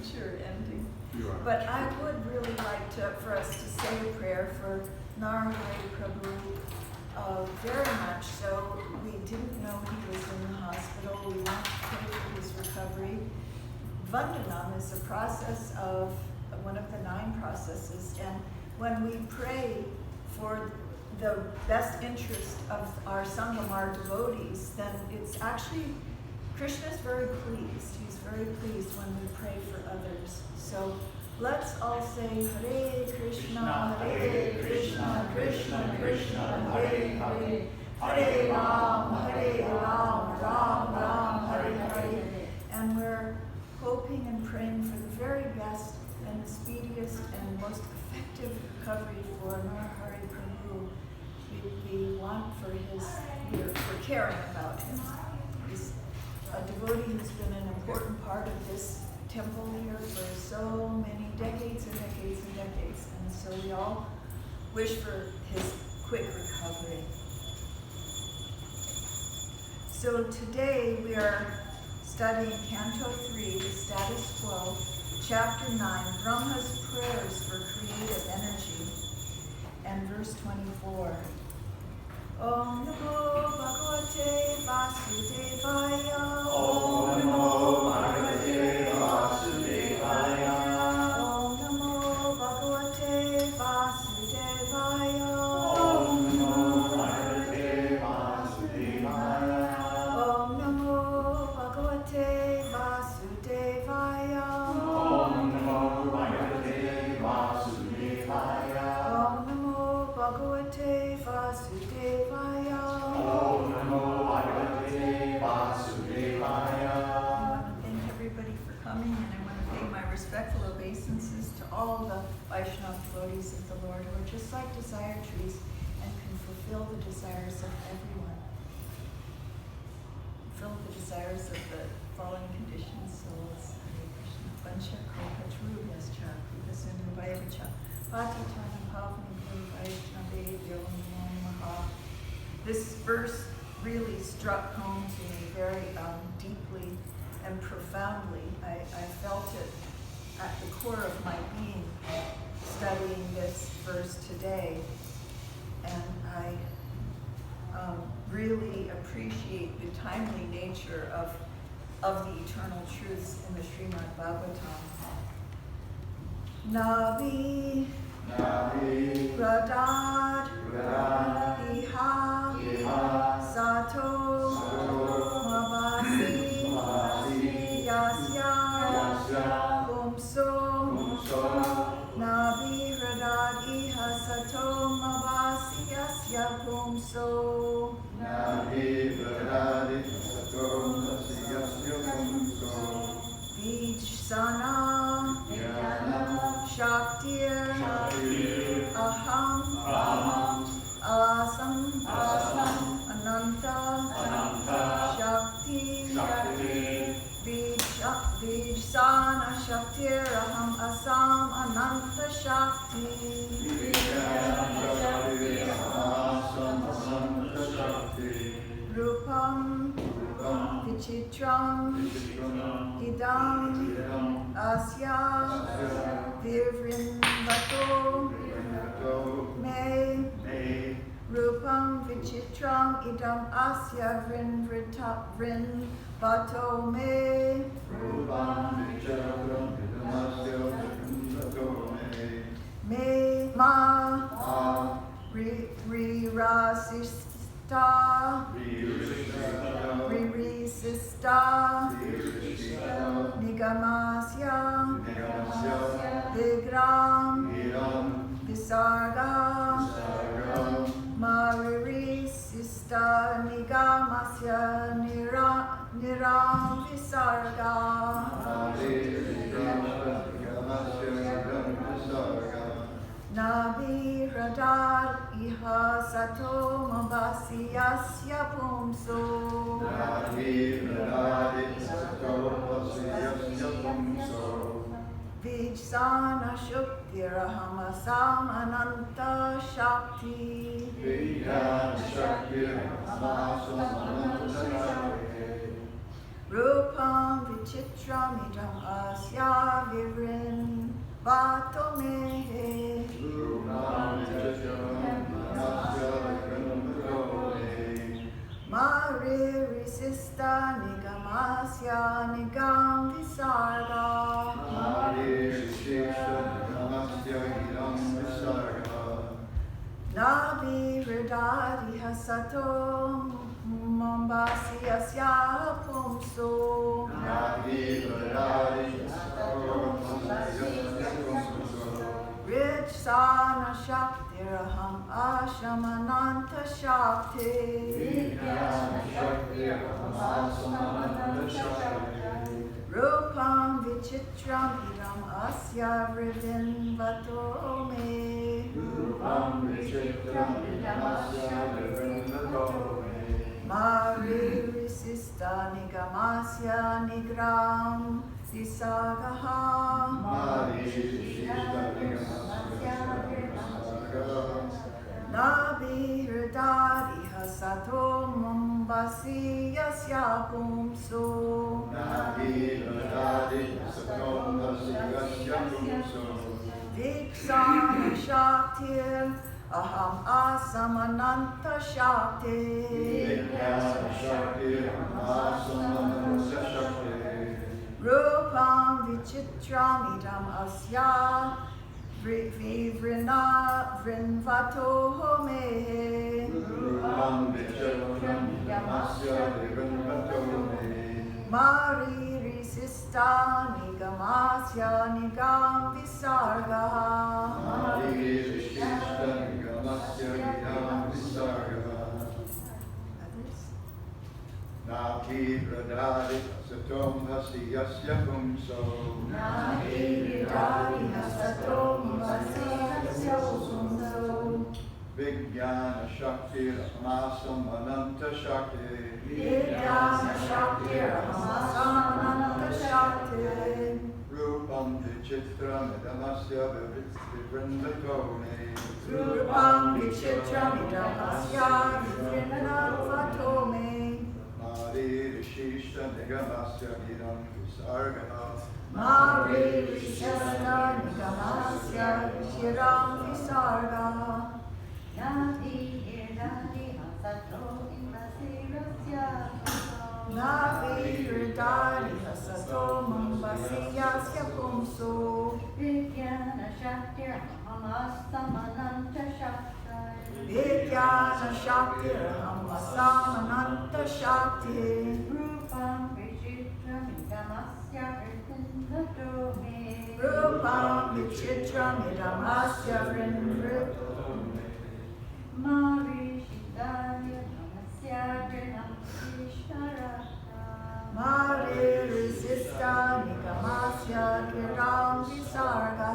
premature ending. You are. But I would really like for us to say a prayer for Narahari Prabhu. Very much so. We didn't know he was in the hospital. We want to pray for his recovery. Vandanam is a process of one of the 9 processes, and when we pray for the best interest of our Sangam, our devotees, then it's actually, Krishna's very pleased. He's very pleased when we pray for others. So let's all say Hare Krishna, Hare Krishna, Krishna Krishna, Hare Hare, Hare Ram, Ram Ram, Hare Hare. And we're hoping and praying for the very best and the speediest and most effective recovery for Narahari Prabhu. We want for we're caring about him. He's a devotee who's been an important part of this temple here for so many decades and decades and decades. And so we all wish for his quick recovery. So today we are studying Canto 3, Status 12, Chapter 9, Brahma's Prayers for Creative Energy, and verse 24. Om Namo Bhagavate Vasudevaya. Om Namo Bhagavate Vasudevaya. Om Namo Bhagavate Vasudevaya. Om Namo Bhagavate Vasudevaya. Om Namo Bhagavate Vasudevaya. Om Namo Bhagavate Vasudevaya. Om Namo Bhagavate Vasudevaya. Om Namo Bhagavate Vasudevaya. I want to thank everybody for coming, and I want to pay my respectful obeisances to all the Vaishnava devotees of the Lord who are just like desire trees and can fulfill the desires of everyone. Fulfill the desires of the fallen conditioned souls. Hare Krishna. Vancha Kalpatruvyascha Kripasinubhayavacha Patitana Pavani Vaishnavebhyo Namo Namaha. This verse really struck home to me very deeply and profoundly. I felt it at the core of my being studying this verse today. And I really appreciate the timely nature of the eternal truths in the Srimad Bhagavatam. Navi Radad Iha Sato Mavasi Yasya Pumso Navi Radad Iha Sato Mavasi Yasya Pumso Vijsana Shaktir Aham Asam Ananta Shakti Vijsana Shaktir Aham Asam Ananta Shakti Rupam Vichitram Idam Asya Vivrinvato Me Rupam Vichitram Idam Asya Vrinvato Me Me Ma Ririsista Nigamasya Vigram Visarga Maririsista Nigamasya Niram Visarga Navi Radar Iha Sato Mabasi Yasya Pumso Vijsana Shukti Rahamasam Ananta Shakti Rupam Vichitram Idam Asya Virin Vatomehe Maririsista Nigamasya Nigam Visarga Nabi Hridadi Hasato Mambasi Asya Pumso Rich Sana Shakti Raham Ashamananta Shakti Rupam Vichitram Idam Asya Vridin Vatome Maririsista Nigamasya Nigram Sisagaha Nabi Hridadi Hasato Mumbasi Yasya Pumso Viksana Shaktir Aham Asamananta Shakti Rupam Vichitram Idam Asya Vivrina Vrinvato Home Maririsista Nigamasya Nigam Visarga Nati Pradadi Satom Hasi Yasya Pumso Nabi Hridadi Hasatom Vasi Yasya Pumso Vijnana Shakti Ramasam Ananta Shakti Vidyana Shakti Ramasananta Shakti Rupam Vichitram Idamasya Vivrindatone Rupam Vichitram Idam Asya Vivrinvatome Rishishta Nigamasya Idam Visarga Maririsista Nigamasya Shiram Visarga Nabi Hridadi Hasato Imbasirasya Nabi Hridadi Hasato Mambasi Yasya Pumso Vidyana Shakti Ramasamananta Shakti Vidyana Shakti Ramasamananta Shakti Rupam Vichitram Idamasya Vrinvatome Rupam Vichitram Idam Asya Vrinvatome Marishitaya Namasya Grinam Visharata Maririsista Nigamasya Giram Visarga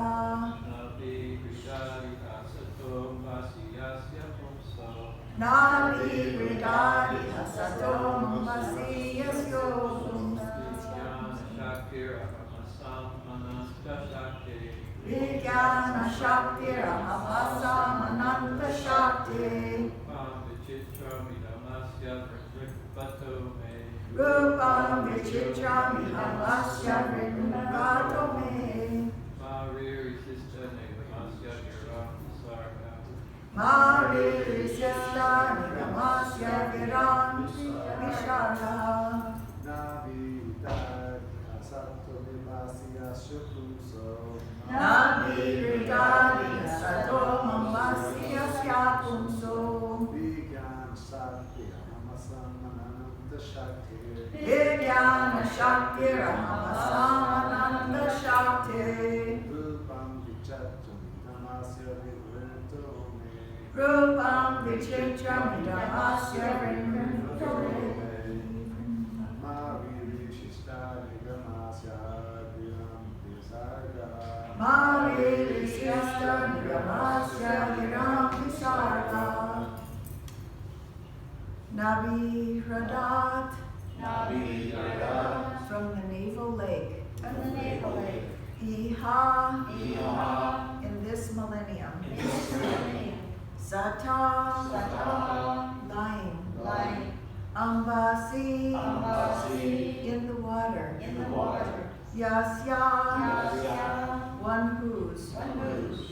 Nabi Hridadi Hasato Mambasi Yasya Pumso Vidyana Shakti Ramasamananta Shakti Rupam Vichitram Idam Asya Vrinvatome Maririsista Nigamasya Giram Visarga Nabi Hasato Vimasi Yasya Pumso Nabi Hridadi Hasato Mambasi Yasya Pumso Vijnana Shakti Ramasamananta Shakti Vidyana Shakti Ramasamananda Shakti Rupam Vichitram Namasya Vivrinvatome Rupam Vichitram Idam Asya Vrinvatome Maririshista Nigamasya Grinam Visarga Maririsista Nigamasya Giram Visarga Nabi Hridat from the navel lake From the navel lake Iha in this millennium Sata lying lying Ambasi Ambasi in the water in the water Yasya, one whose,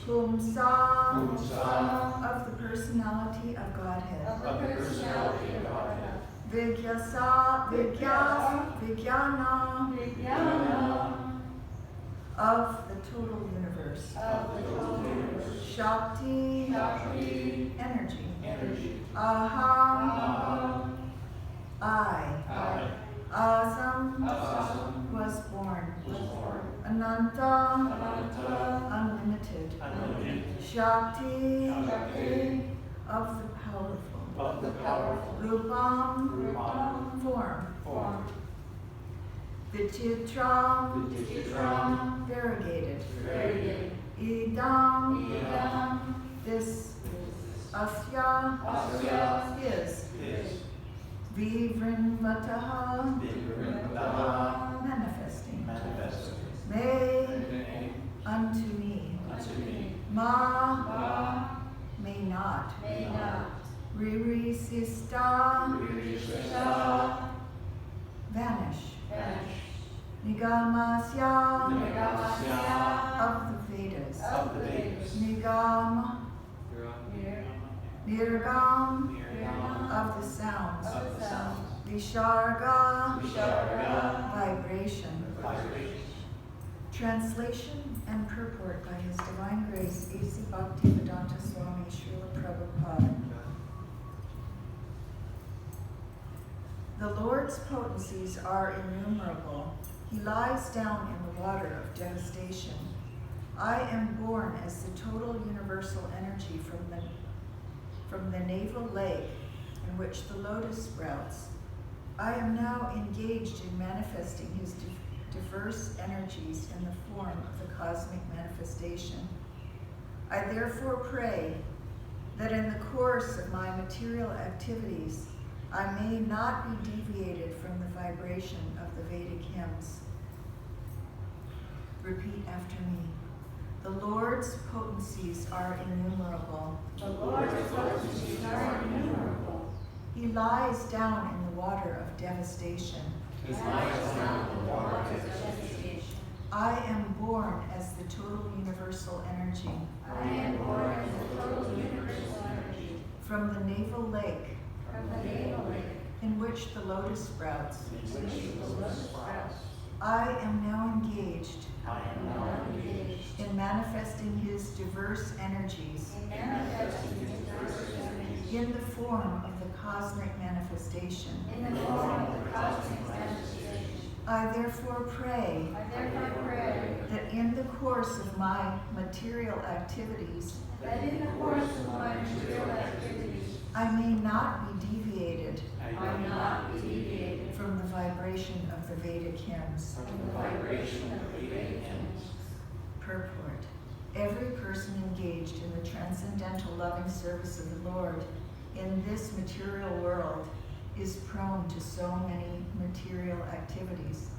whom sa, of the personality of Godhead. Vigyasa, Vigyana, of the total universe. Shakti, energy. Aham, I. Asam, was born. Ananta, unlimited. Shakti, of the powerful. Rupam, form. Vichitram, variegated. Idam, this. Asya, is. Vivrinvataha, manifesting. May, unto me. Ma, may not. Ririsista, vanish. Nigamasya, of the Vedas. Nigam, Nirgam, of the sounds. Visharga, vibration. Translation and purport by His Divine Grace, A.C. Bhaktivedanta Swami Srila Prabhupada. The Lord's potencies are innumerable. He lies down in the water of devastation. I am born as the total universal energy from the navel lake in which the lotus sprouts. I am now engaged in manifesting His diverse energies in the form of the cosmic manifestation. I therefore pray that in the course of my material activities, I may not be deviated from the vibration of the Vedic hymns. Repeat after me. The Lord's potencies are innumerable. He lies down in the water of devastation. I am born as the total universal energy. From the navel lake in which the lotus sprouts. I am now engaged in manifesting His diverse energies in the form of the cosmic manifestation. I therefore pray that in the course of my material activities, I may not be deviated from the vibration of the Vedic hymns. Purport. Every person engaged in the transcendental loving service of the Lord in this material world is prone to so many material activities.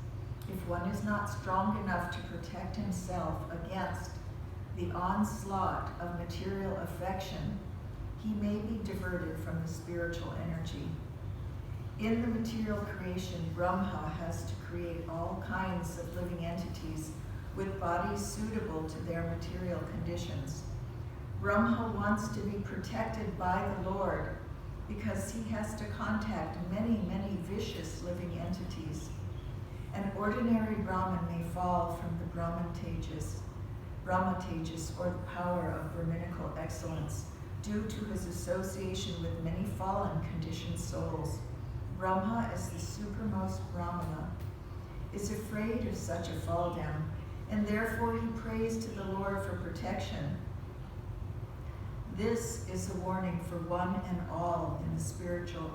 If one is not strong enough to protect himself against the onslaught of material affection, he may be diverted from the spiritual energy. In the material creation, Brahma has to create all kinds of living entities with bodies suitable to their material conditions. Brahma wants to be protected by the Lord because he has to contact many, many vicious living entities. An ordinary Brahmin may fall from the Brahma-tejas, or the power of Brahminical excellence, due to his association with many fallen conditioned souls. Brahma, as the supermost Brahmana, is afraid of such a fall down, and therefore he prays to the Lord for protection. This is a warning for one and all in the spiritual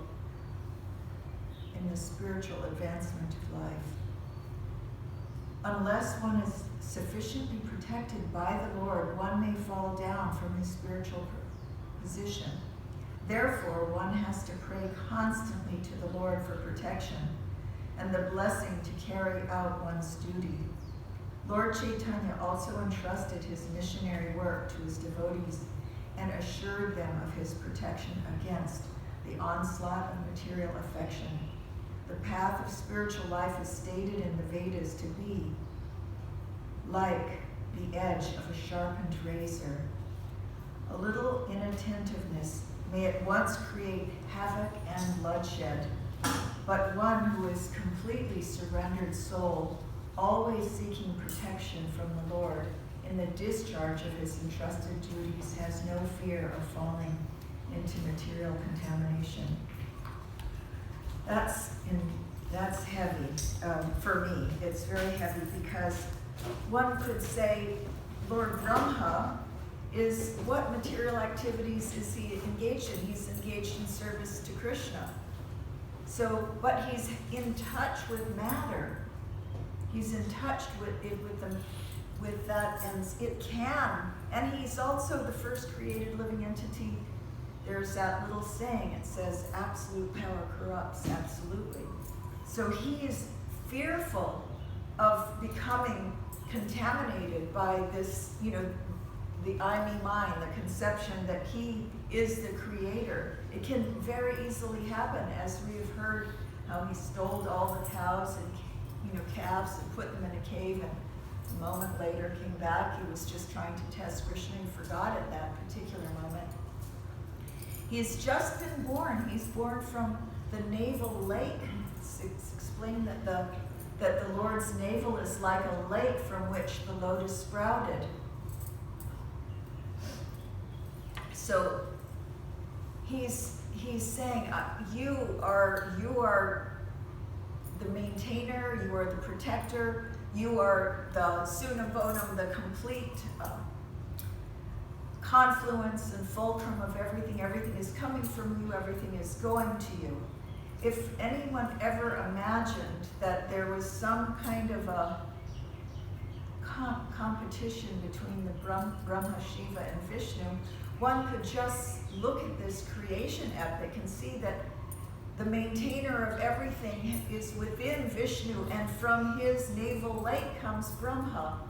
advancement of life. Unless one is sufficiently protected by the Lord, one may fall down from his spiritual position. Therefore, one has to pray constantly to the Lord for protection and the blessing to carry out one's duty. Lord Chaitanya also entrusted his missionary work to his devotees and assured them of his protection against the onslaught of material affection. The path of spiritual life is stated in the Vedas to be like the edge of a sharpened razor. A little inattentiveness may at once create havoc and bloodshed, but one who is completely surrendered soul, always seeking protection from the Lord in the discharge of his entrusted duties, has no fear of falling into material contamination. That's heavy for me. It's very heavy because one could say Lord Brahma is, what material activities is he engaged in? He's engaged in service to Krishna. So, but he's in touch with matter. He's in touch with that, and it can. And he's also the first created living entity. There's that little saying, it says, absolute power corrupts absolutely. So he is fearful of becoming contaminated by this, the I, me, mine, the conception that he is the creator. It can very easily happen, as we have heard how he stole all the cows and calves and put them in a cave, and a moment later came back. He was just trying to test Krishna and forgot at that particular moment. He's just been born. He's born from the navel lake. It's explained that the Lord's navel is like a lake from which the lotus sprouted. So he's saying, you are the maintainer, you are the protector, you are the suna bonum, the complete confluence and fulcrum of everything. Everything is coming from you, everything is going to you. If anyone ever imagined that there was some kind of a competition between the Brahma, Shiva, and Vishnu, one could just look at this creation epic and see that the maintainer of everything is within Vishnu, and from his navel lake comes Brahma.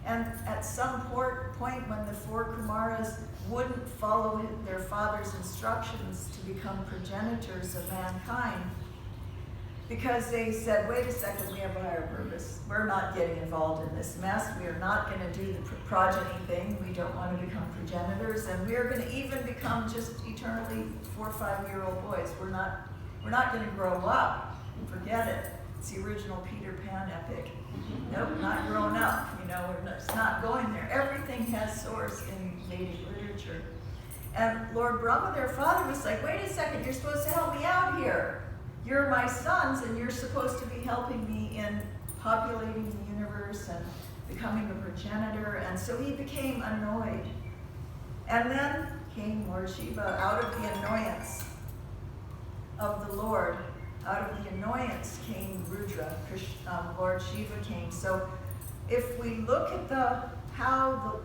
And at some point when the four Kumaras wouldn't follow their father's instructions to become progenitors of mankind, because they said, wait a second, we have a higher purpose. We're not getting involved in this mess. We are not going to do the progeny thing. We don't want to become progenitors. And we're going to even become just eternally 4 or 5-year-old boys. We're not going to grow up. Forget it. It's the original Peter Pan epic. Nope, not growing up. We're just not going there. Everything has source in Vedic literature. And Lord Brahma, their father, was like, wait a second, you're supposed to help me out here. You're my sons, and you're supposed to be helping me in populating the universe and becoming a progenitor. And so he became annoyed. And then came Lord Shiva out of the annoyance of the Lord. Out of the annoyance came Rudra. Lord Shiva came. So if we look at how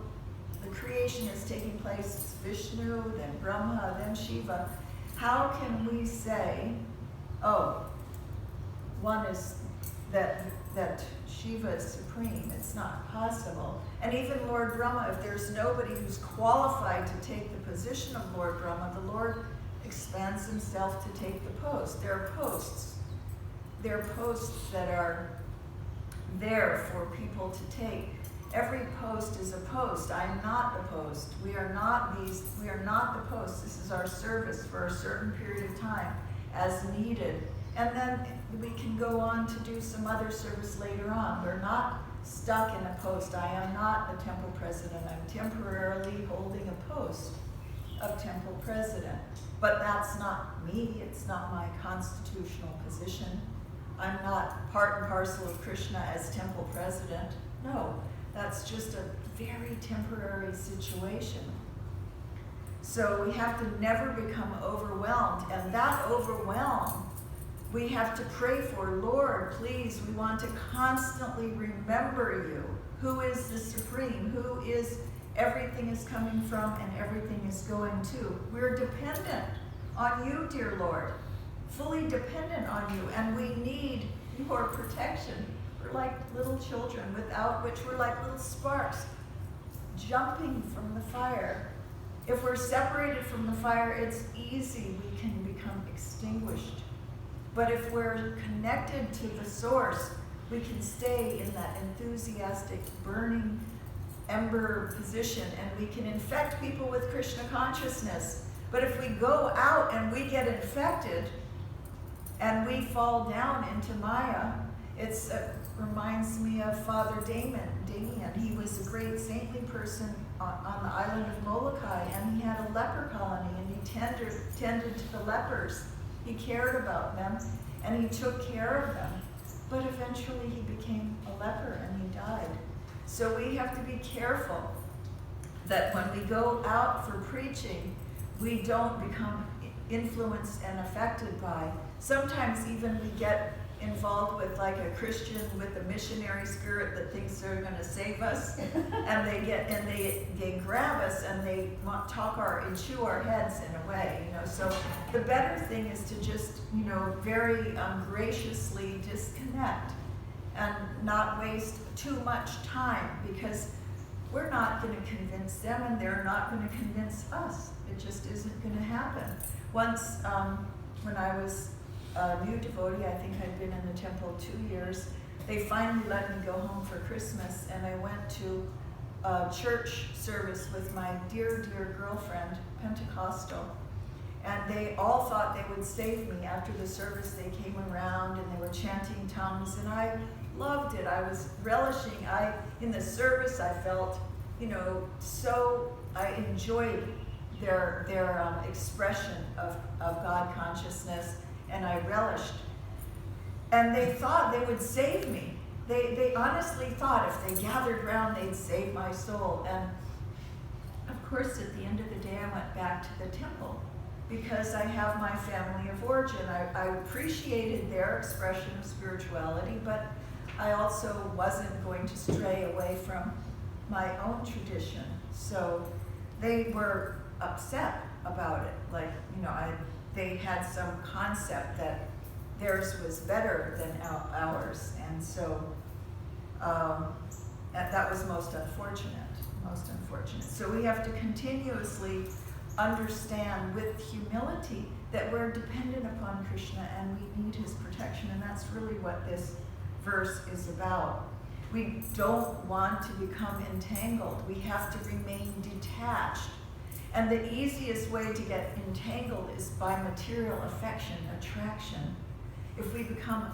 the creation is taking place, it's Vishnu, then Brahma, then Shiva, how can we say, one is that Shiva is supreme? It's not possible. And even Lord Brahma, if there's nobody who's qualified to take the position of Lord Brahma, the Lord expands himself to take the post. There are posts. There are posts that are there for people to take. Every post is a post. I am not the post. We are not the post. This is our service for a certain period of time as needed. And then we can go on to do some other service later on. We're not stuck in a post. I am not the temple president. I'm temporarily holding a post of temple president. But that's not me. It's not my constitutional position. I'm not part and parcel of Krishna as temple president. No, that's just a very temporary situation. So we have to never become overwhelmed. And that overwhelm, we have to pray for. Lord, please, we want to constantly remember you. Who is the supreme? Who is everything is coming from and everything is going to? We're dependent on you, dear Lord. Fully dependent on you. And we need your protection. We're like little children, without which we're like little sparks jumping from the fire. If we're separated from the fire, it's easy. We can become extinguished. But if we're connected to the source, we can stay in that enthusiastic, burning ember position, and we can infect people with Krishna consciousness. But if we go out and we get infected and we fall down into Maya, it reminds me of Father Damien. He was a great saintly person on the island of Molokai, and he had a leper colony, and he tended to the lepers. He cared about them, and he took care of them. But eventually he became a leper and he died. So we have to be careful that when we go out for preaching, we don't become influenced and affected by. Sometimes even we get involved with like a Christian with a missionary spirit that thinks they're going to save us, and they grab us and they talk and chew our heads in a way, So the better thing is to just, very graciously disconnect and not waste too much time, because we're not going to convince them and they're not going to convince us. It just isn't going to happen. Once, when I was a new devotee, I think I'd been in the temple 2 years, they finally let me go home for Christmas, and I went to a church service with my dear, dear girlfriend, Pentecostal. And they all thought they would save me. After the service, they came around and they were chanting tongues, and I loved it. I was relishing. In the service, I felt, I enjoyed their expression of God consciousness, and I relished. And they thought they would save me. They honestly thought if they gathered around, they'd save my soul. And of course, at the end of the day, I went back to the temple because I have my family of origin. I appreciated their expression of spirituality, but I also wasn't going to stray away from my own tradition. So they were upset about it. Like, they had some concept that theirs was better than ours. And so that was most unfortunate. So we have to continuously understand with humility that we're dependent upon Krishna and we need his protection. And that's really what this verse is about. We don't want to become entangled. We have to remain detached. And the easiest way to get entangled is by material affection, attraction. If we become,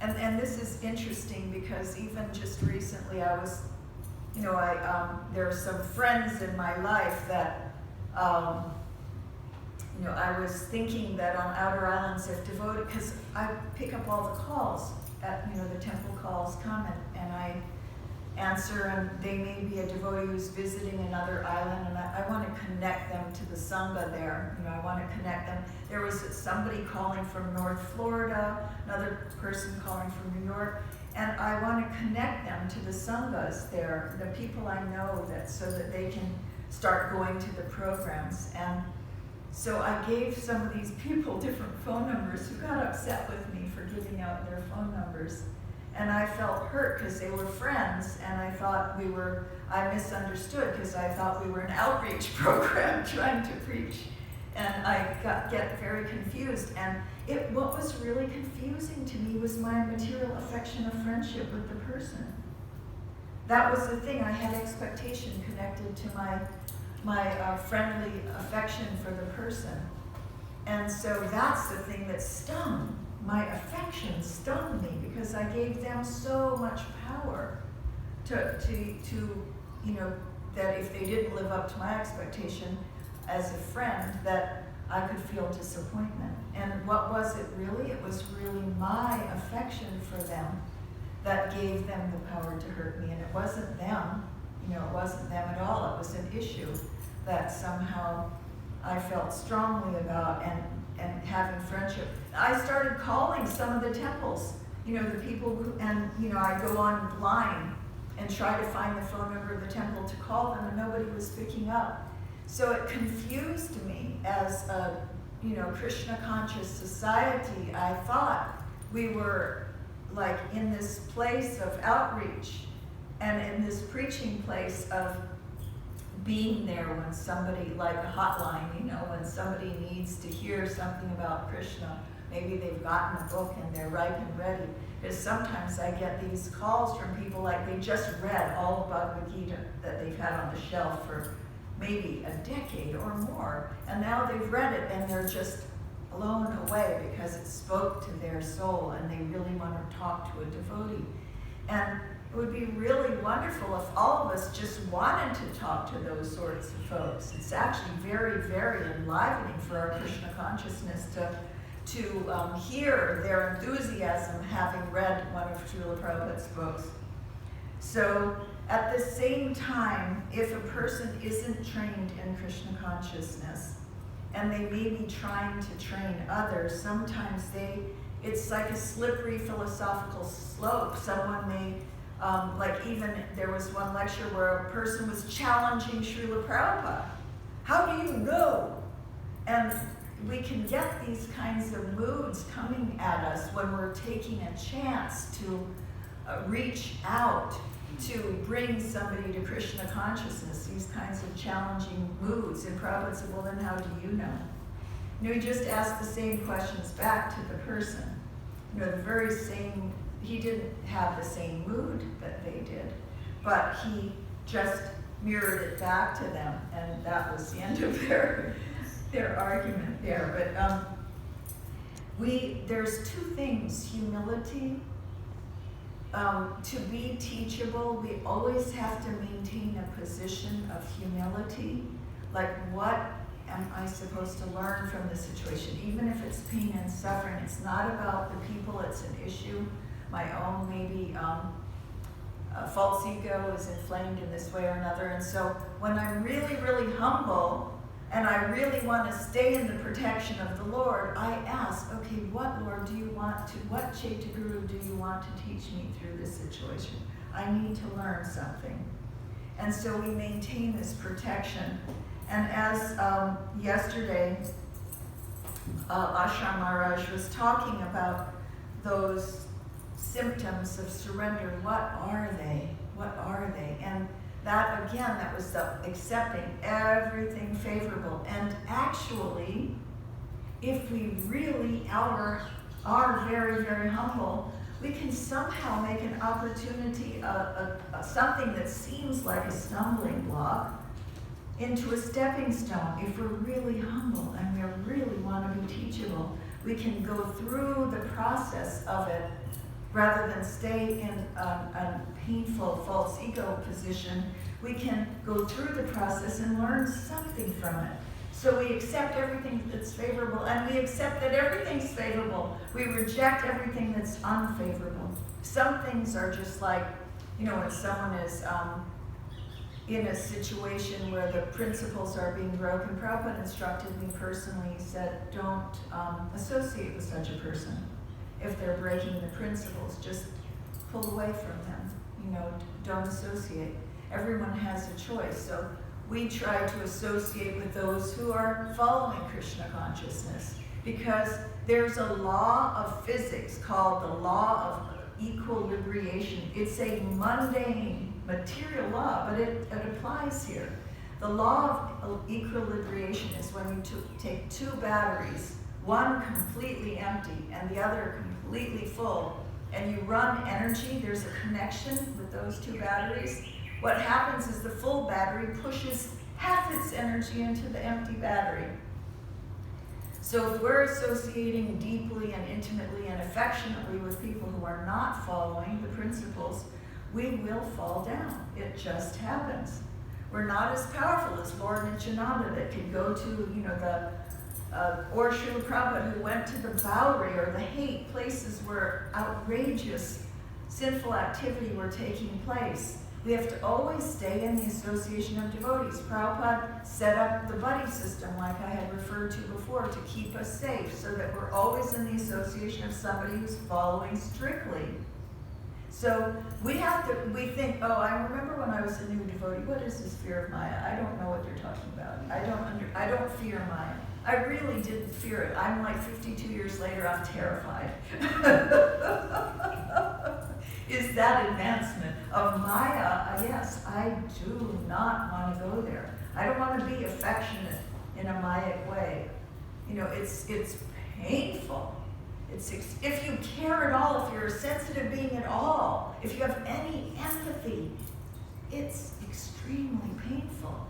and this is interesting because even just recently I was, there are some friends in my life that, I was thinking that on outer islands if devoted, because I pick up all the calls at, the temple calls come and I answer, and they may be a devotee who's visiting another island, and I want to connect them to the Sangha there. I want to connect them. There was somebody calling from North Florida, another person calling from New York, and I want to connect them to the Sanghas there, the people I know, so that they can start going to the programs. And so I gave some of these people different phone numbers who got upset with me for giving out their phone numbers. And I felt hurt because they were friends, and I thought I misunderstood because I thought we were an outreach program trying to preach. And I get very confused. And what was really confusing to me was my material affection of friendship with the person. That was the thing. I had expectation connected to my friendly affection for the person. And so that's the thing that stung. My affection stung me because I gave them so much power to that if they didn't live up to my expectation as a friend, that I could feel disappointment. And what was it really? It was really my affection for them that gave them the power to hurt me. And it wasn't them, it wasn't them at all. It was an issue that somehow I felt strongly about and having friendship. I started calling some of the temples, the people who, and I go online and try to find the phone number of the temple to call them, and nobody was picking up. So it confused me as a, Krishna conscious society. I thought we were like in this place of outreach and in this preaching place of being there when somebody, like a hotline, when somebody needs to hear something about Krishna, maybe they've gotten a book and they're ripe and ready. Because sometimes I get these calls from people like they just read all of Bhagavad Gita that they've had on the shelf for maybe a decade or more, and now they've read it and they're just blown away because it spoke to their soul and they really want to talk to a devotee. And it would be really wonderful if all of us just wanted to talk to those sorts of folks. It's actually very, very enlivening for our Krishna consciousness to hear their enthusiasm having read one of Srila Prabhupada's books. So at the same time, if a person isn't trained in Krishna consciousness and they may be trying to train others, sometimes it's like a slippery philosophical slope. Someone may, like even there was one lecture where a person was challenging Srila Prabhupada. How do you know? And we can get these kinds of moods coming at us when we're taking a chance to reach out to bring somebody to Krishna consciousness, these kinds of challenging moods. And Prabhupada said, well, then how do you know? You know, he just asked the same questions back to the person. You know, the very same, he didn't have the same mood that they did, but he just mirrored it back to them, and that was the end of their argument there. But there's two things: humility. To be teachable, we always have to maintain a position of humility. Like, what am I supposed to learn from the situation? Even if it's pain and suffering, it's not about the people, it's an issue. My own maybe false ego is inflamed in this way or another. And so when I'm really, really humble, and I really want to stay in the protection of the Lord, I ask, okay, what Lord do you want to, what Chaitya Guru do you want to teach me through this situation? I need to learn something. And so we maintain this protection. And as yesterday, Ashram Maharaj was talking about those symptoms of surrender, what are they? What are they? And that, again, that was the accepting everything favorable. And actually, if we really are very, very humble, we can somehow make an opportunity, something that seems like a stumbling block, into a stepping stone. If we're really humble and we really want to be teachable, we can go through the process of it rather than stay in a painful false ego position. We can go through the process and learn something from it. So we accept everything that's favorable, and we accept that everything's favorable. We reject everything that's unfavorable. Some things are just like, you know, when someone is in a situation where the principles are being broken. Prabhupada instructed me personally, he said, don't associate with such a person. If they're breaking the principles, just pull away from them. You know, don't associate. Everyone has a choice. So we try to associate with those who are following Krishna consciousness, because there's a law of physics called the law of equilibration. It's a mundane material law, but it applies here. The law of equilibration is when you take two batteries, one completely empty and the other completely full, and you run energy, there's a connection with those two batteries. What happens is the full battery pushes half its energy into the empty battery. So if we're associating deeply and intimately and affectionately with people who are not following the principles, we will fall down. It just happens. We're not as powerful as Lord Nityananda that could go to, you know, or Srila Prabhupada, who went to the Bowery or the Haight, places where outrageous sinful activity were taking place. We have to always stay in the association of devotees. Prabhupada set up the buddy system, like I had referred to before, to keep us safe, so that we're always in the association of somebody who's following strictly. So we think, oh, I remember when I was a new devotee, what is this fear of Maya? I don't know what they're talking about. I don't fear Maya. I really didn't fear it. I'm like 52 years later, I'm terrified. Is that advancement of Maya? Yes, I do not want to go there. I don't want to be affectionate in a Mayic way. You know, it's painful. If you care at all, if you're a sensitive being at all, if you have any empathy, it's extremely painful.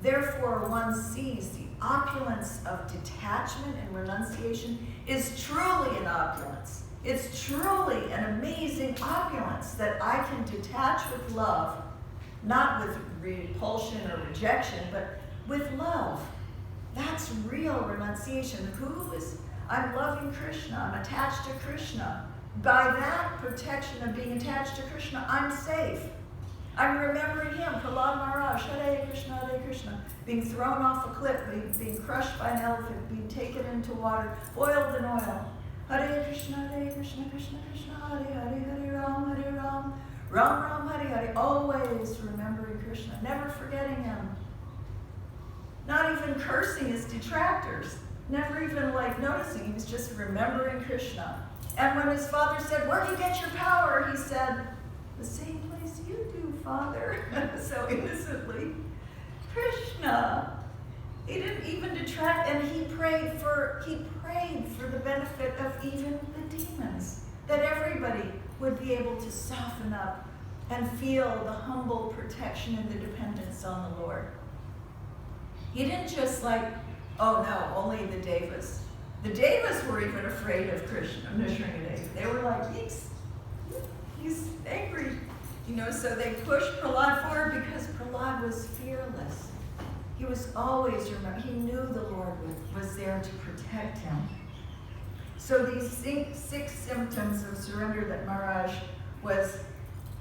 Therefore, one sees the opulence of detachment and renunciation is truly an opulence. It's truly an amazing opulence that I can detach with love, not with repulsion or rejection, but with love. That's real renunciation. I'm loving Krishna, I'm attached to Krishna. By that protection of being attached to Krishna, I'm safe. I'm remembering him, Prahlad Maharaj, Hare Krishna, being thrown off a cliff, being crushed by an elephant, being taken into water, boiled in oil. Hare Krishna, Krishna Krishna, Hare Hare, Hare Ram, Ram Ram, Hare Hare. Always remembering Krishna, never forgetting him. Not even cursing his detractors, never even noticing. He was just remembering Krishna. And when his father said, "Where do you get your power?" he said, "The same place you do, Father." So innocently, Krishna. He didn't even detract, and he prayed for the benefit of even the demons, that everybody would be able to soften up and feel the humble protection and the dependence on the Lord. He didn't just oh no, only the Devas. The Devas were even afraid of Krishna, Nrsimhadev. They were like, he's angry. So they pushed Prahlad forward because Prahlad was fearless. He was always, he knew the Lord was there to protect him. So these six symptoms of surrender that Maharaj was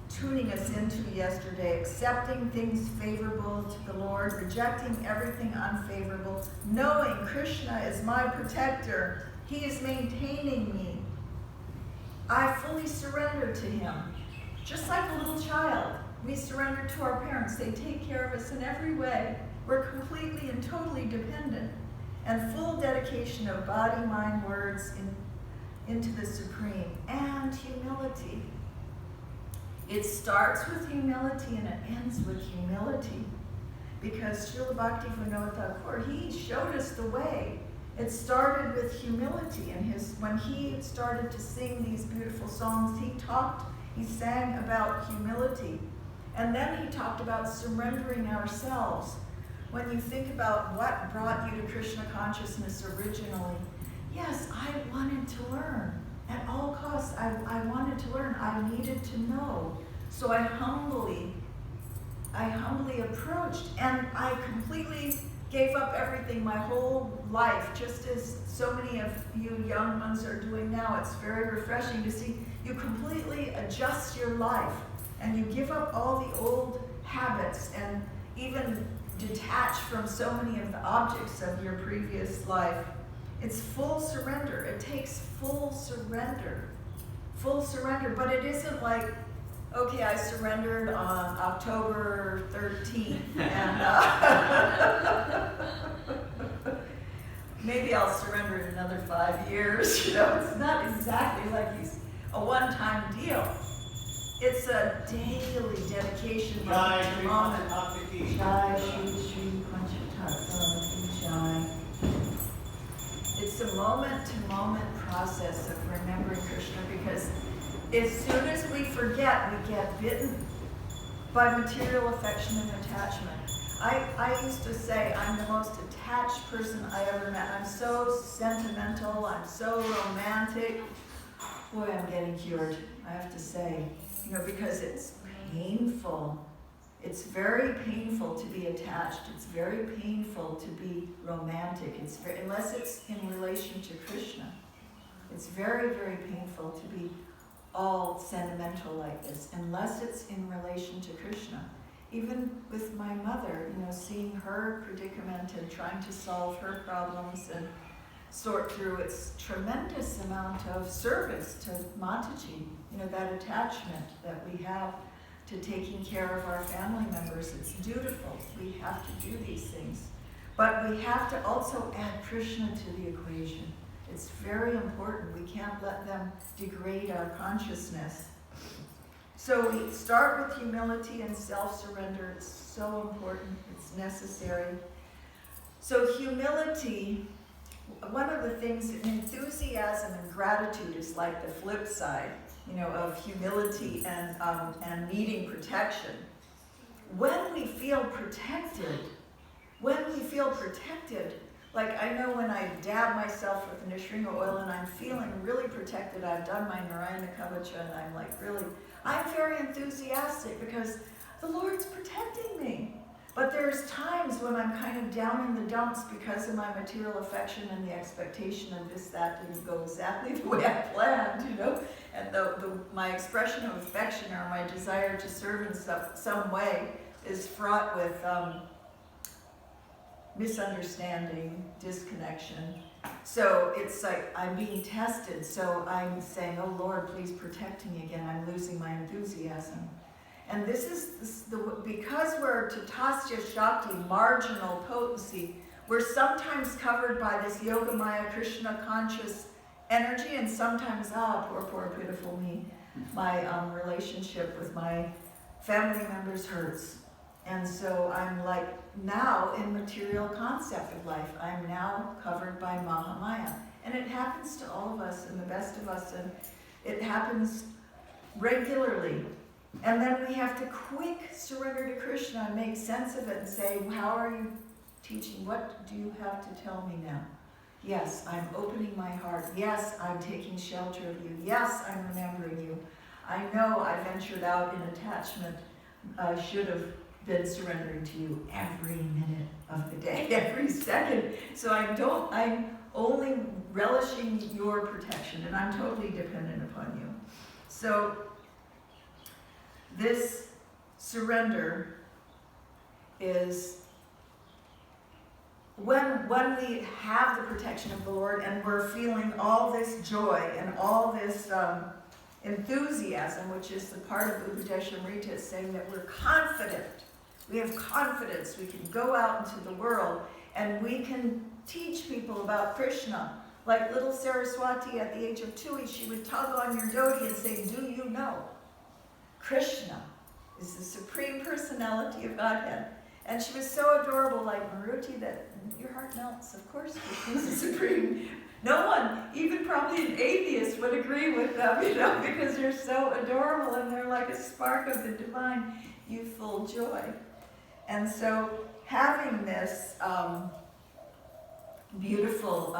tuning us into yesterday: accepting things favorable to the Lord, rejecting everything unfavorable, knowing Krishna is my protector, he is maintaining me. I fully surrender to him. Just like a little child, we surrender to our parents. They take care of us in every way. We're completely and totally dependent. And full dedication of body, mind, words into the Supreme. And humility. It starts with humility and it ends with humility. Because Srila Bhaktivinoda Thakur, he showed us the way. It started with humility. And when he started to sing these beautiful songs, he sang about humility. And then he talked about surrendering ourselves. When you think about what brought you to Krishna consciousness originally, yes, I wanted to learn. At all costs, I wanted to learn. I needed to know. So I humbly approached, and I completely gave up everything, my whole life, just as so many of you young ones are doing now. It's very refreshing to see you completely adjust your life, and you give up all the old habits and even detach from so many of the objects of your previous life. It's full surrender. It takes full surrender. Full surrender, but it isn't like, okay, I surrendered on October 13th, and maybe I'll surrender in another 5 years. It's not exactly like a one-time deal. It's a daily dedication. Jai Moment to Shri moment. Bhakti. Jai Shri Panchatattva Jai. It's a moment-to-moment process of remembering Krishna, because as soon as we forget, we get bitten by material affection and attachment. I used to say I'm the most attached person I ever met. I'm so sentimental, I'm so romantic. Boy, I'm getting cured, I have to say. Because it's painful. It's very painful to be attached. It's very painful to be romantic. Unless it's in relation to Krishna. It's very, very painful to be all sentimental like this, unless it's in relation to Krishna. Even with my mother, seeing her predicament and trying to solve her problems and sort through its tremendous amount of service to Mataji, that attachment that we have to taking care of our family members. It's dutiful. We have to do these things. But we have to also add Krishna to the equation. It's very important. We can't let them degrade our consciousness. So we start with humility and self-surrender. It's so important. It's necessary. So humility, one of the things, enthusiasm and gratitude is like the flip side, of humility and needing protection. When we feel protected, like I know when I dab myself with Nishringa oil and I'm feeling really protected, I've done my Narayana Kavacha and I'm very enthusiastic because the Lord's protecting me. But there's times when I'm kind of down in the dumps because of my material affection and the expectation of this, that didn't go exactly the way I planned, and my expression of affection or my desire to serve in some way is fraught with misunderstanding, disconnection. So it's like I'm being tested, so I'm saying, oh Lord, please protect me again, I'm losing my enthusiasm. And this is because we're Tatasya Shakti, marginal potency, we're sometimes covered by this Yogamaya Krishna conscious energy, and sometimes, poor pitiful me, my relationship with my family members hurts. And so I'm like now in material concept of life, I'm now covered by Mahamaya. And it happens to all of us and the best of us, and it happens regularly. And then we have to quick surrender to Krishna and make sense of it and say, how are you teaching? What do you have to tell me now? Yes, I'm opening my heart. Yes, I'm taking shelter of you. Yes, I'm remembering you. I know I ventured out in attachment. I should have been surrendering to you every minute of the day, every second. So I'm only relishing your protection, and I'm totally dependent upon you. So this surrender is when we have the protection of the Lord and we're feeling all this joy and all this enthusiasm, which is the part of Upadeshamrita is saying that we're confident. We have confidence. We can go out into the world and we can teach people about Krishna. Like little Saraswati at the age of 2, she would tug on your dhoti and say, do you know? Krishna is the Supreme Personality of Godhead. And she was so adorable, like Maruti, that your heart melts. Of course, Krishna's the Supreme. No one, even probably an atheist, would agree with them, because they're so adorable and they're like a spark of the divine, youthful joy. And so having this beautiful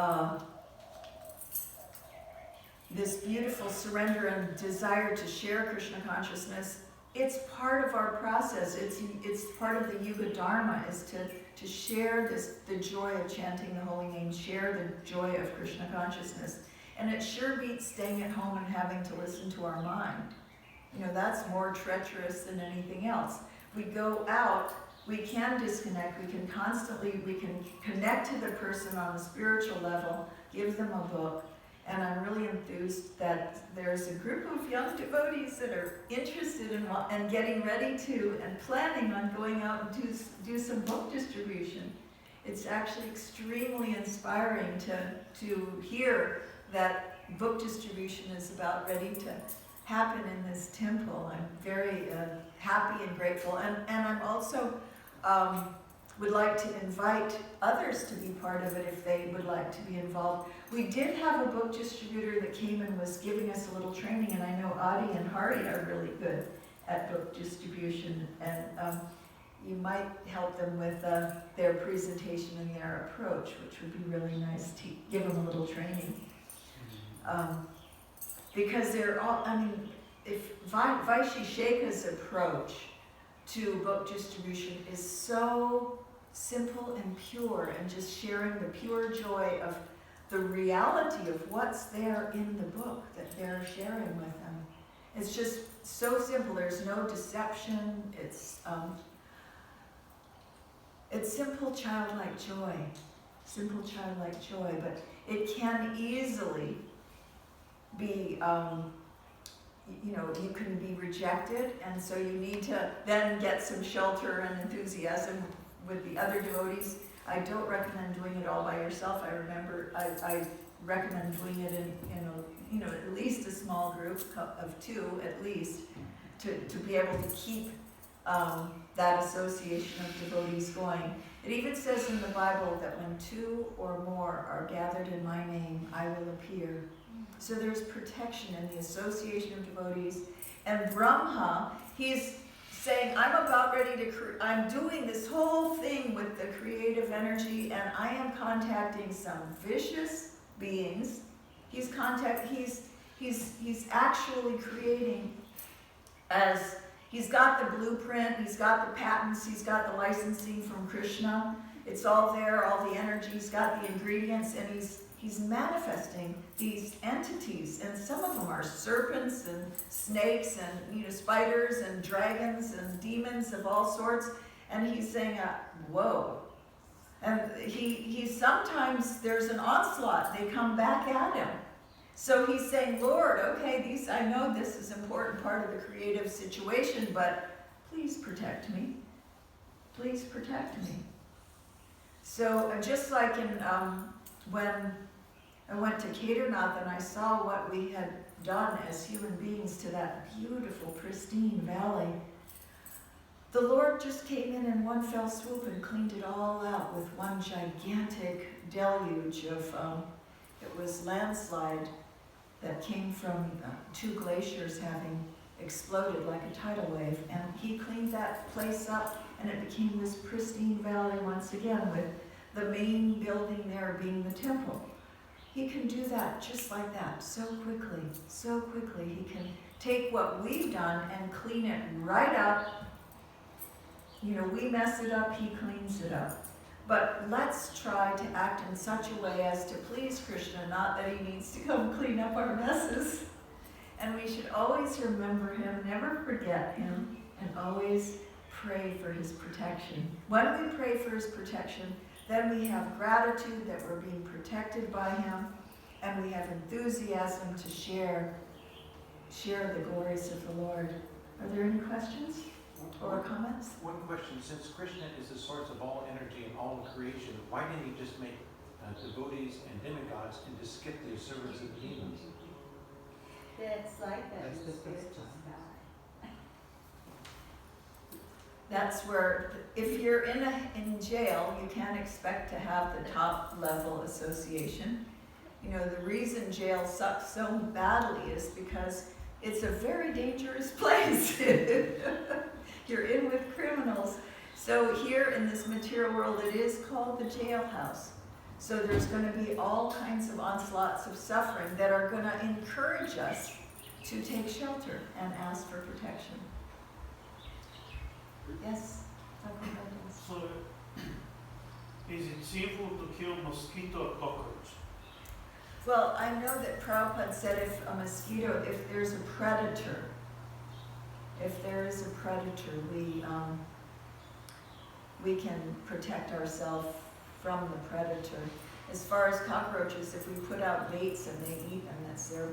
surrender and desire to share Krishna consciousness, it's part of our process. It's part of the Yuga Dharma, is to share the joy of chanting the holy name, share the joy of Krishna consciousness. And it sure beats staying at home and having to listen to our mind. That's more treacherous than anything else. We go out, we can disconnect, we can connect to the person on the spiritual level, give them a book. And I'm really enthused that there's a group of young devotees that are interested in and getting ready to and planning on going out and do some book distribution. It's actually extremely inspiring to hear that book distribution is about ready to happen in this temple. I'm very happy and grateful. And I'm also would like to invite others to be part of it if they would like to be involved. We did have a book distributor that came and was giving us a little training, and I know Adi and Hari are really good at book distribution, and you might help them with their presentation and their approach, which would be really nice to give them a little training. Because they're all, if Vaishi Shekh's approach to book distribution is so simple and pure, and just sharing the pure joy of the reality of what's there in the book that they're sharing with them. It's just so simple. There's no deception. It's simple childlike joy. Simple childlike joy, but it can easily be you can be rejected, and so you need to then get some shelter and enthusiasm with the other devotees. I don't recommend doing it all by yourself. I recommend doing it in at least a small group of 2 at least, to be able to keep that association of devotees going. It even says in the Bible that when 2 or more are gathered in my name, I will appear. So there's protection in the association of devotees. And Brahma, he's saying, I'm about ready to, I'm doing this whole thing with the creative energy, and I am contacting some vicious beings. He's actually creating, as he's got the blueprint, he's got the patents, he's got the licensing from Krishna. It's all there, all the energy, he's got the ingredients, and he's manifesting these entities, and some of them are serpents and snakes and spiders and dragons and demons of all sorts. And he's saying, whoa. And he sometimes there's an onslaught, they come back at him. So he's saying, Lord, okay, I know this is an important part of the creative situation, but please protect me. Please protect me. So just like in when I went to Kedarnath and I saw what we had done as human beings to that beautiful, pristine valley, the Lord just came in one fell swoop and cleaned it all out with one gigantic deluge of, it was landslide that came from 2 glaciers having exploded like a tidal wave. And he cleaned that place up, and it became this pristine valley once again, with the main building there being the temple. He can do that just like that, so quickly, so quickly. He can take what we've done and clean it right up. We mess it up, he cleans it up. But let's try to act in such a way as to please Krishna, not that he needs to come clean up our messes. And we should always remember him, never forget him, and always pray for his protection. When we pray for his protection, then we have gratitude that we're being protected by him, and we have enthusiasm to share the glories of the Lord. Are there any questions or comments? One question, since Krishna is the source of all energy and all of creation, why didn't he just make devotees and demigods and just skip the servants of demons? It's like that. That's the in first spiritual time. sky. That's where, if you're in jail, you can't expect to have the top level association. The reason jail sucks so badly is because it's a very dangerous place. You're in with criminals. So here in this material world, it is called the jailhouse. So there's going to be all kinds of onslaughts of suffering that are going to encourage us to take shelter and ask for protection. Yes? Dr. Douglas. So, is it sinful to kill mosquito or cockroach? Well, I know that Prabhupada said if there's a predator, we can protect ourselves from the predator. As far as cockroaches, if we put out baits and they eat them, that's their,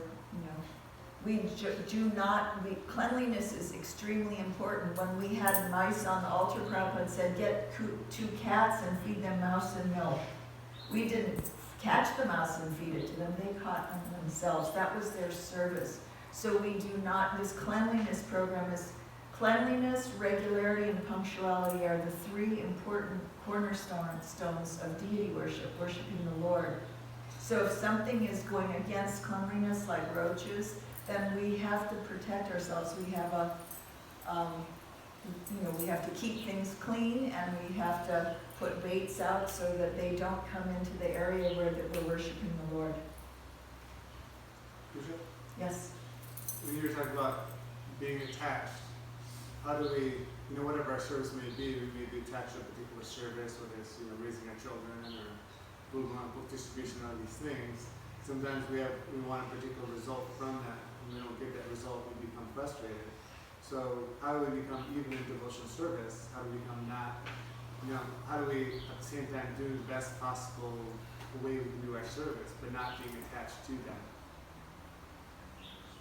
cleanliness is extremely important. When we had mice on the altar, Prabhupada said, get 2 cats and feed them mouse and milk. We didn't catch the mouse and feed it to them, they caught them themselves. That was their service. So we do not, this cleanliness program is, cleanliness, regularity, and punctuality are the 3 important cornerstones of deity worship, worshiping the Lord. So if something is going against cleanliness, like roaches, then we have to protect ourselves. We have we have to keep things clean, and we have to put baits out so that they don't come into the area where we're worshiping the Lord. Krishna, Yes? when you're talking about being attached, how do we, whatever our service may be, we may be attached to a particular service, whether it's, raising our children or book distribution, all these things. Sometimes we want a particular result from that. When we don't get that result, we become frustrated. So how do we become, even in devotional service, how do we become not, how do we at the same time do the best possible way we can do our service, but not being attached to that?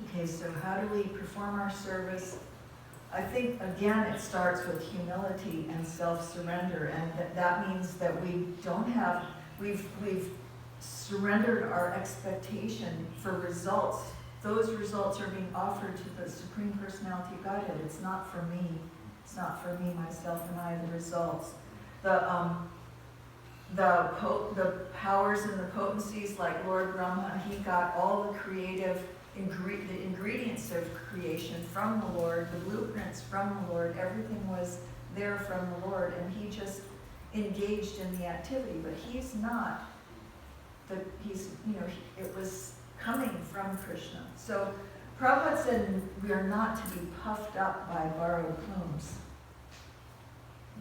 Okay, so how do we perform our service? I think, again, it starts with humility and self-surrender, and that means that we've surrendered our expectation for results. Those results are being offered to the Supreme Personality of Godhead. It's not for me. It's not for me, myself, and I, the results. The powers and the potencies like Lord Brahma, he got all the creative the ingredients of creation from the Lord, the blueprints from the Lord, everything was there from the Lord, and he just engaged in the activity, but he's not, it was coming from Krishna. So Prabhupada said we are not to be puffed up by borrowed plumes.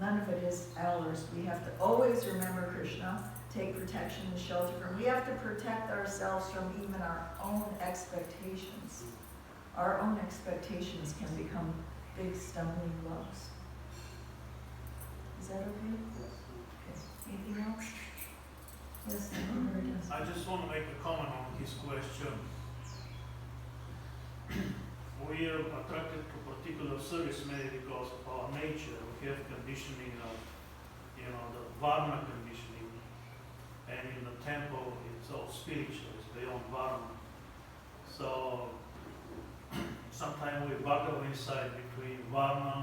None of it is ours. We have to always remember Krishna, take protection and shelter from. We have to protect ourselves from even our own expectations. Our own expectations can become big stumbling blocks. Is that okay? Okay. Anything else? Yes, Emeritus. I just want to make a comment on his question. We are attracted to particular service maybe because of our nature. We have conditioning of, the Varna conditioning. And in the temple, it's all spiritual, it's beyond Varna. So, sometimes we battle inside between Varna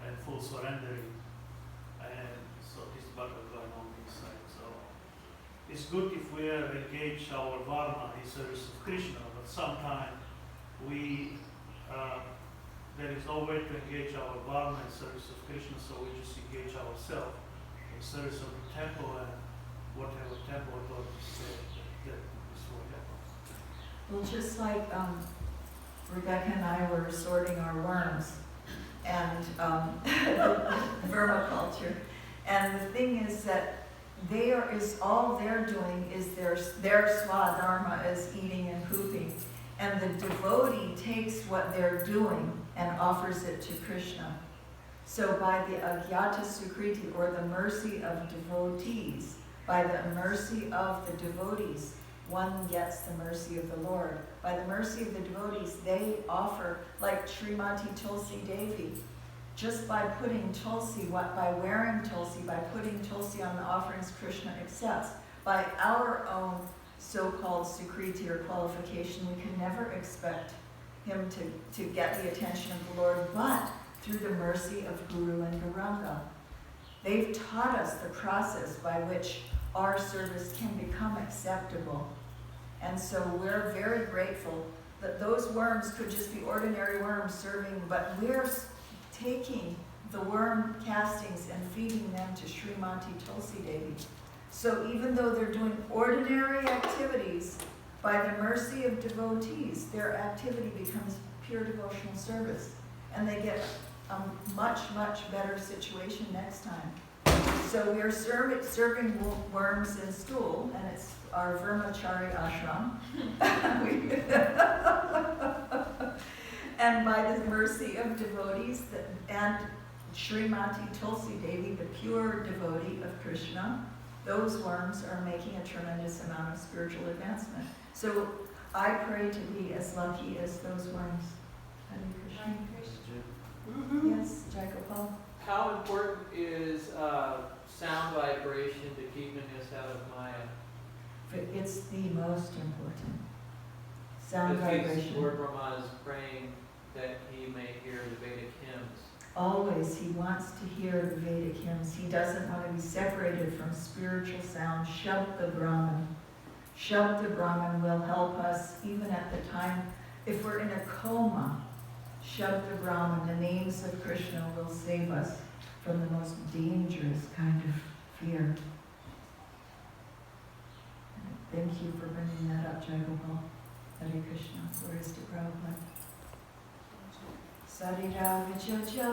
and full surrendering. And so this battle going on inside. So, it's good if we engage our Varna in service of Krishna, but sometimes there is no way to engage our Varna in service of Krishna, so we just engage ourselves in service of the temple and whatever temple authorities say that this will happen. Well, just like Rebecca and I were sorting our worms and vermiculture, and the thing is that all they're doing is their swadharma is eating and pooping, and the devotee takes what they're doing and offers it to Krishna. So by the agyata sukriti, or the mercy of devotees, by the mercy of the devotees, one gets the mercy of the Lord. By the mercy of the devotees, they offer, like Srimati Tulsi Devi, just by putting tulsi, by wearing tulsi, by putting tulsi on the offerings, Krishna accepts. By our own so-called sukriti or qualification, we can never expect him to get the attention of the Lord, but through the mercy of Guru and Gauranga. They've taught us the process by which our service can become acceptable. And so we're very grateful that those worms could just be ordinary worms serving, but we're taking the worm castings and feeding them to Srimati Tulsi Devi. So even though they're doing ordinary activities, by the mercy of devotees, their activity becomes pure devotional service. And they get a much, much better situation next time. So we are serving worms in school, and it's our Vermachari ashram. And by the mercy of devotees, and Srimati Tulsi Devi, the pure devotee of Krishna, those worms are making a tremendous amount of spiritual advancement. So I pray to be as lucky as those worms. Hare Krishna. Yes, Jacopo. How important is sound vibration to keeping us out of Maya? It's the most important. Sound Because vibration. Lord Brahma is praying that he may hear the Vedic hymns. Always, he wants to hear the Vedic hymns. He doesn't want to be separated from spiritual sound. Shabda Brahman. Shabda Brahman will help us even at the time, if we're in a coma. Shabda Brahman, the names of Krishna, will save us from the most dangerous kind of fear. Thank you for bringing that up, Jaigopal. Hare Krishna. Glories to Prabhupada. Sarira Vijaja.